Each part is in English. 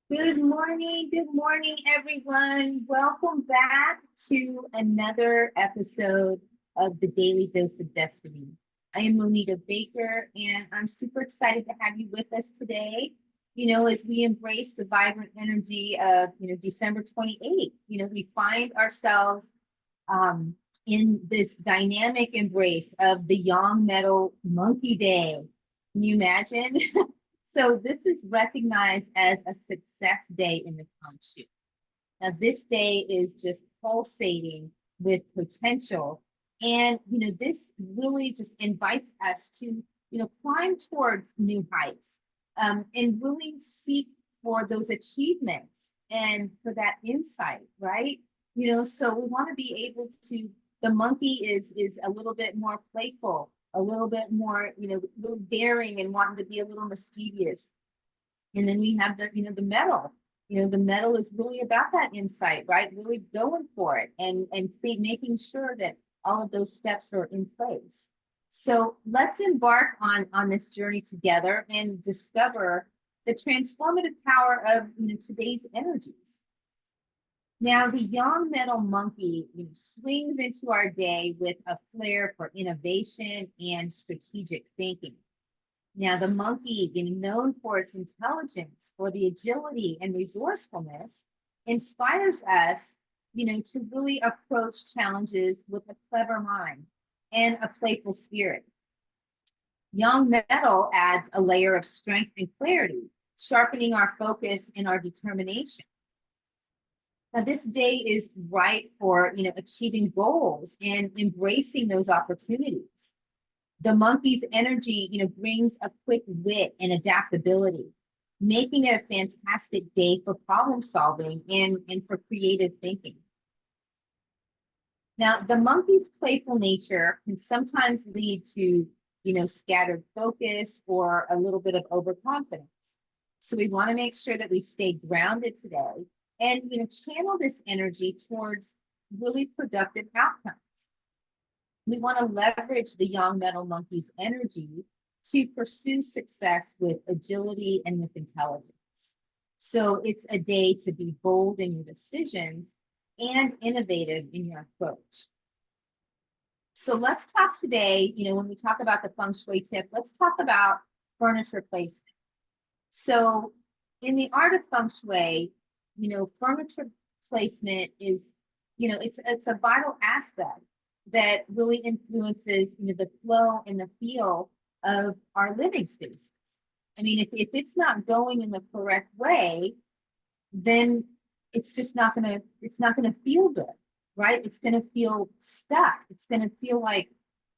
Good morning, everyone. Welcome back to another episode of the Daily Dose of Destiny. I am Monita Baker, and I'm super excited to have you with us today. As we embrace the vibrant energy of, December 28th, we find ourselves um, in this dynamic embrace of the Yang Metal Monkey Day. Can you imagine? So this is recognized as a success day in the Kanchu. Now this day is just pulsating with potential. And, this really just invites us to, climb towards new heights and really seek for those achievements and for that insight, right? So we want to be able to, the monkey is a little bit more playful, a little bit more, a little daring and wanting to be a little mischievous. And then we have the metal. The metal is really about that insight, right? Really going for it and making sure that all of those steps are in place. So let's embark on this journey together and discover the transformative power of today's energies. Now, the Yang Metal Monkey swings into our day with a flair for innovation and strategic thinking. Now, the monkey, known for its intelligence, for the agility and resourcefulness, inspires us, to really approach challenges with a clever mind and a playful spirit. Yang Metal adds a layer of strength and clarity, sharpening our focus and our determination. Now, this day is right for, achieving goals and embracing those opportunities. The monkey's energy, brings a quick wit and adaptability, making it a fantastic day for problem solving and for creative thinking. Now, the monkey's playful nature can sometimes lead to, scattered focus or a little bit of overconfidence. So we want to make sure that we stay grounded today and, channel this energy towards really productive outcomes. We want to leverage the Yang Metal Monkey's energy to pursue success with agility and with intelligence. So it's a day to be bold in your decisions and innovative in your approach. So let's talk today, when we talk about the feng shui tip, let's talk about furniture placement. So in the art of feng shui, furniture placement is, it's a vital aspect that really influences the flow and the feel of our living spaces. I mean, if it's not going in the correct way, then it's not gonna feel good, right? It's gonna feel stuck. It's gonna feel like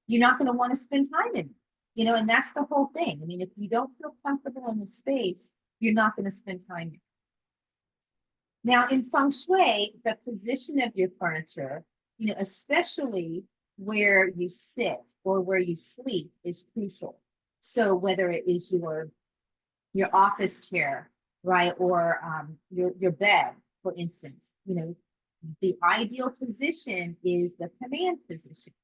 you're not gonna want to spend time in it, and that's the whole thing. I mean, if you don't feel comfortable in the space, you're not gonna spend time in it. Now, in feng shui, the position of your furniture, especially where you sit or where you sleep, is crucial. So whether it is your office chair, right, or your bed, for instance, the ideal position is the command position.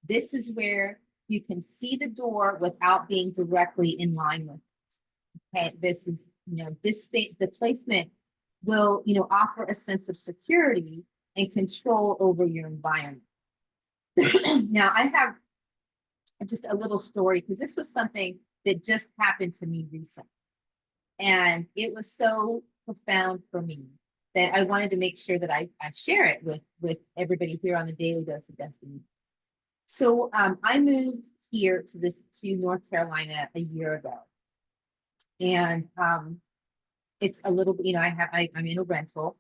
This is where you can see the door without being directly in line with it. Okay, this is this space, the placement will offer a sense of security and control over your environment. Now I have just a little story because this was something that just happened to me recently, and it was so profound for me that I wanted to make sure that I share it with everybody here on the Daily Dose of Destiny. So I moved here to North Carolina a year ago, and it's a little bit, I'm in a rental.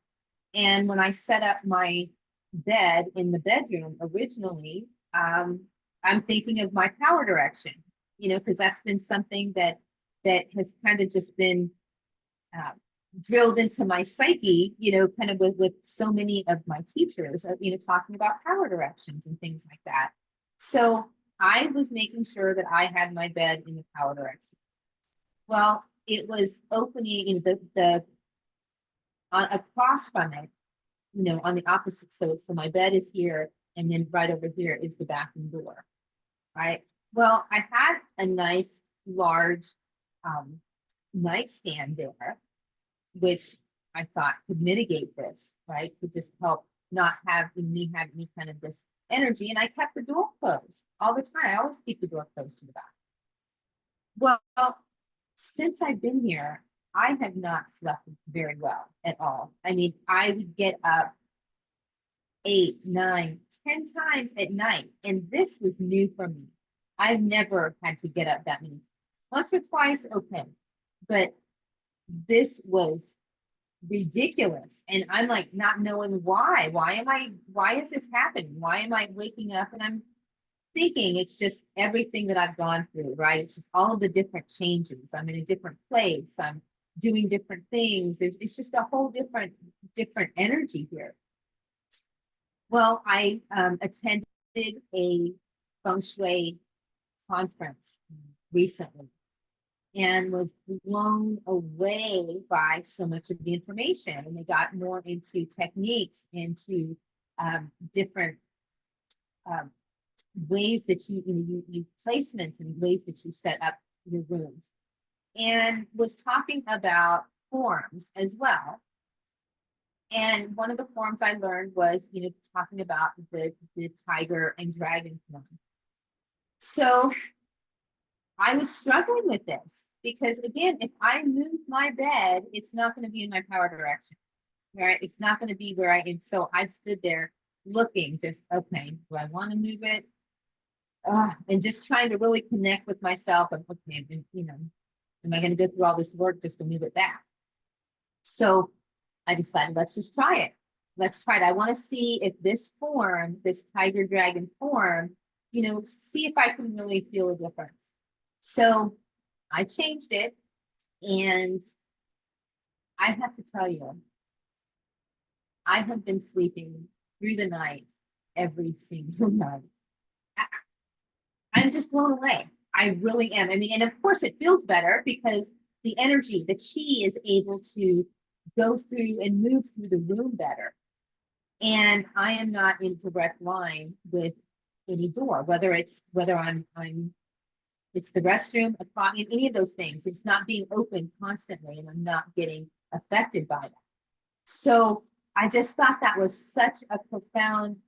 And when I set up my bed in the bedroom originally, I'm thinking of my power direction, because that's been something that has kind of just been drilled into my psyche, kind of with so many of my teachers, talking about power directions and things like that. So I was making sure that I had my bed in the power direction. Well, it was opening in the across from it, on the opposite. So my bed is here, and then right over here is the bathroom door, right? Well, I had a nice large nightstand there, which I thought could mitigate this, right? Could just help not have me have any kind of this energy. And I kept the door closed all the time. I always keep the door closed to the back. Well, since I've been here, I have not slept very well at all. I mean, I would get up 8, 9, 10 times at night, and this was new for me. I've never had to get up that many times. Once or twice, okay, but this was ridiculous. And I'm like not knowing why. Why is this happening? Why am I waking up? And I'm thinking it's just everything that I've gone through, right? It's just all of the different changes. I'm in a different place. I'm doing different things. It's just a whole different energy here. Well, I attended a feng shui conference recently and was blown away by so much of the information. And they got more into techniques, into different ways that you placements and ways that you set up your rooms, and was talking about forms as well. And one of the forms I learned was, talking about the tiger and dragon form. So I was struggling with this because, again, if I move my bed, it's not going to be in my power direction, right? It's not going to be where and so I stood there looking, just, okay, do I want to move it? And just trying to really connect with myself and, okay, am I going to go through all this work just to move it back? So I decided, let's just try it. Let's try it. I want to see if this form, this tiger dragon form, see if I can really feel a difference. So I changed it, and I have to tell you, I have been sleeping through the night every single night. I'm just blown away. I really am. I mean, and of course it feels better because the energy, the chi is able to go through and move through the room better. And I am not in direct line with any door, whether it's the restroom, a closet, any of those things. It's not being open constantly, and I'm not getting affected by that. So I just thought that was such a profound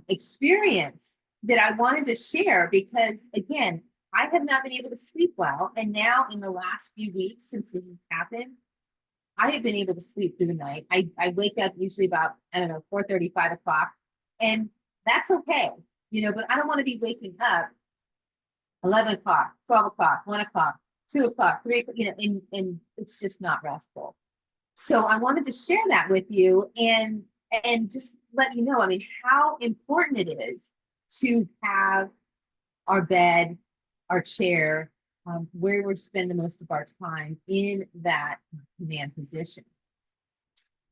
experience that I wanted to share because, again, I have not been able to sleep well. And now in the last few weeks since this has happened, I have been able to sleep through the night. I wake up usually about, 4:30, 5 o'clock, and that's okay, but I don't want to be waking up 11 o'clock, 12 o'clock, 1 o'clock, 2 o'clock, 3 o'clock, and it's just not restful. So I wanted to share that with you and just let you know, I mean, how important it is to have our bed, our chair, where we spend the most of our time in that command position.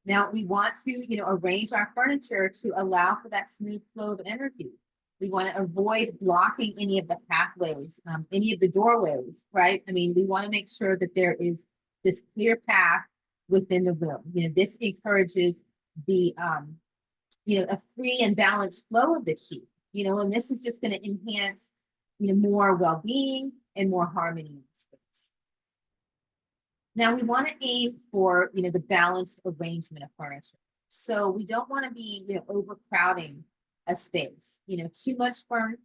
Now we want to, arrange our furniture to allow for that smooth flow of energy. We want to avoid blocking any of the pathways, any of the doorways, right? I mean, we want to make sure that there is this clear path within the room. This encourages the, a free and balanced flow of the chi, and this is just going to enhance, more well-being and more harmony in the space. Now we want to aim for, the balanced arrangement of furniture. So we don't want to be, overcrowding a space. Too much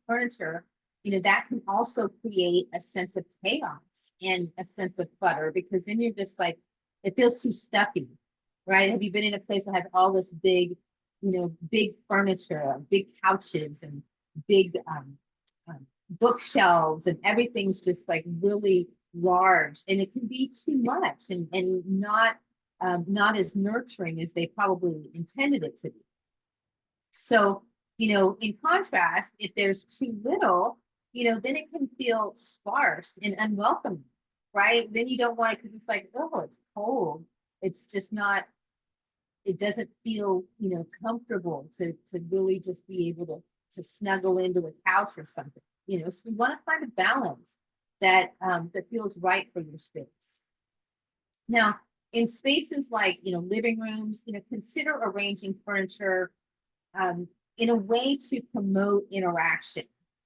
furniture, that can also create a sense of chaos and a sense of clutter, because then you're just like, it feels too stuffy, right? Have you been in a place that has all this big, big furniture, big couches and big bookshelves, and everything's just like really large, and it can be too much and not as nurturing as they probably intended it to be. So, in contrast, if there's too little, then it can feel sparse and unwelcoming, right? Then you don't want it because it's like, oh, it's cold. It's just not, it doesn't feel, comfortable to really just be able to snuggle into a couch or something, so we want to find a balance that feels right for your space. Now, in spaces like, living rooms, consider arranging furniture in a way to promote interaction,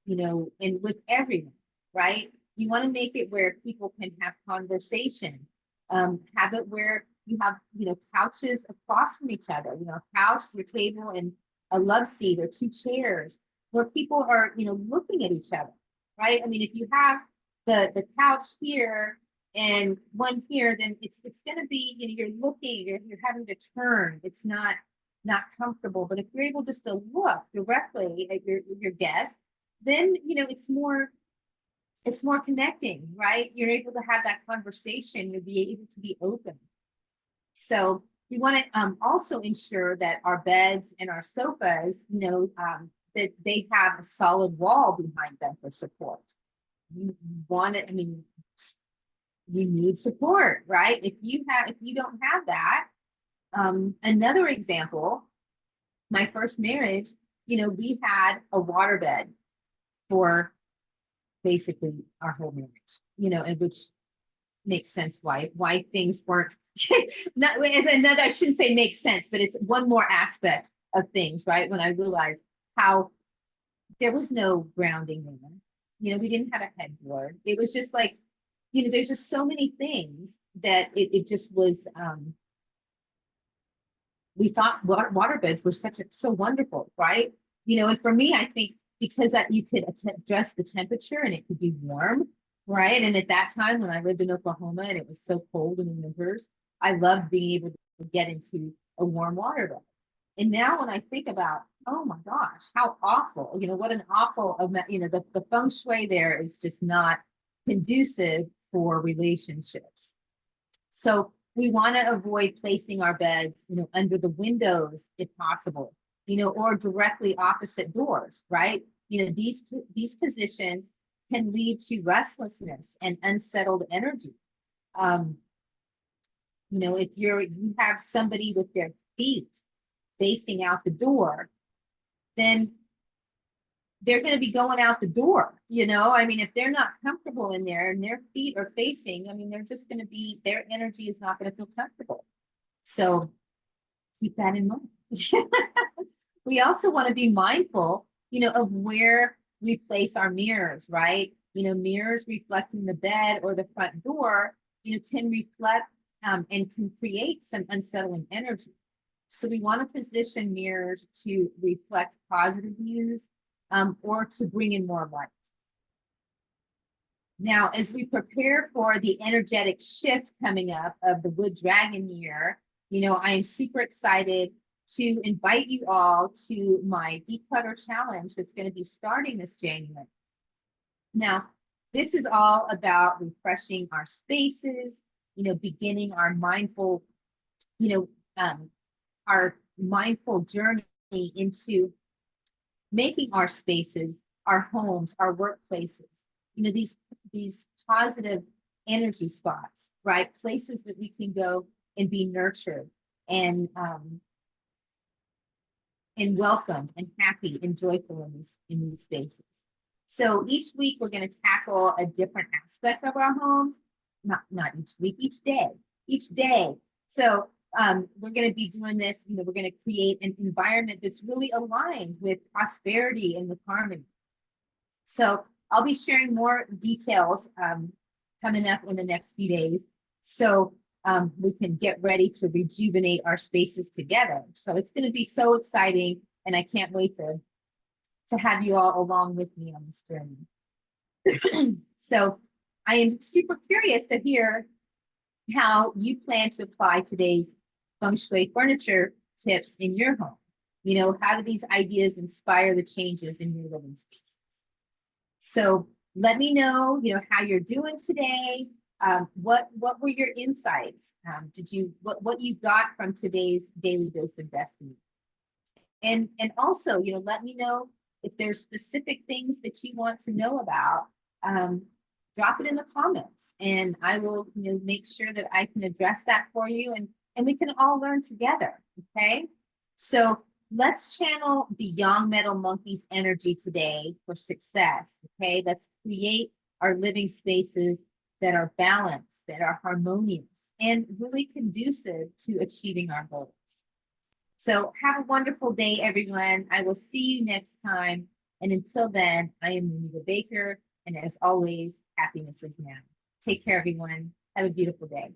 and with everyone, right? You want to make it where people can have conversation, have it where, you have, couches across from each other, a couch, your table, and a love seat or two chairs where people are, looking at each other, right? I mean, if you have the couch here and one here, then it's going to be, you're looking, you're having to turn. It's not comfortable. But if you're able just to look directly at your guest, then it's more connecting, right? You're able to have that conversation. You'll be able to be open. So we want to also ensure that our beds and our sofas, that they have a solid wall behind them for support. You want it, I mean, you need support, right? If you don't have that, another example, my first marriage, we had a waterbed for basically our whole marriage, and which makes sense why things weren't not as another, I shouldn't say makes sense, but it's one more aspect of things, right? When I realized how there was no grounding there. We didn't have a headboard. It was just like, there's just so many things that it just was we thought water beds were so wonderful, right? And for me, I think because you could adjust the temperature and it could be warm, right? And at that time when I lived in Oklahoma and it was so cold in the winters, I loved being able to get into a warm water bed. And now when I think about, oh my gosh, how awful, what an awful, the feng shui there is just not conducive for relationships. So we want to avoid placing our beds, under the windows if possible, or directly opposite doors, right? These positions can lead to restlessness and unsettled energy. If you have somebody with their feet facing out the door, then they're going to be going out the door. I mean, if they're not comfortable in there and their feet are facing, I mean, they're just going to be, their energy is not going to feel comfortable. So keep that in mind. We also want to be mindful, of where we place our mirrors, right? Mirrors reflecting the bed or the front door, can reflect and can create some unsettling energy. So we want to position mirrors to reflect positive views, or to bring in more light. Now, as we prepare for the energetic shift coming up of the Wood Dragon year, I am super excited to invite you all to my Declutter Challenge that's going to be starting this January. Now, this is all about refreshing our spaces, beginning our mindful, our mindful journey into making our spaces, our homes, our workplaces, these positive energy spots, right? Places that we can go and be nurtured and welcomed and happy and joyful in these spaces. So each week we're going to tackle a different aspect of our homes, not each week, each day. So we're going to be doing this, we're going to create an environment that's really aligned with prosperity and with harmony. So I'll be sharing more details coming up in the next few days. So we can get ready to rejuvenate our spaces together. So it's going to be so exciting, and I can't wait to have you all along with me on this journey. So I am super curious to hear how you plan to apply today's feng shui furniture tips in your home. How do these ideas inspire the changes in your living spaces? So let me know, how you're doing today. What were your insights? What you got from today's Daily Dose of Destiny? And also, let me know if there's specific things that you want to know about. Drop it in the comments, and I will, make sure that I can address that for you, and we can all learn together. Okay, so let's channel the Yang Metal Monkeys energy today for success. Okay, let's create our living spaces that are balanced, that are harmonious, and really conducive to achieving our goals. So have a wonderful day, everyone. I will see you next time. And until then, I am Munita Baker. And as always, happiness is now. Take care, everyone. Have a beautiful day.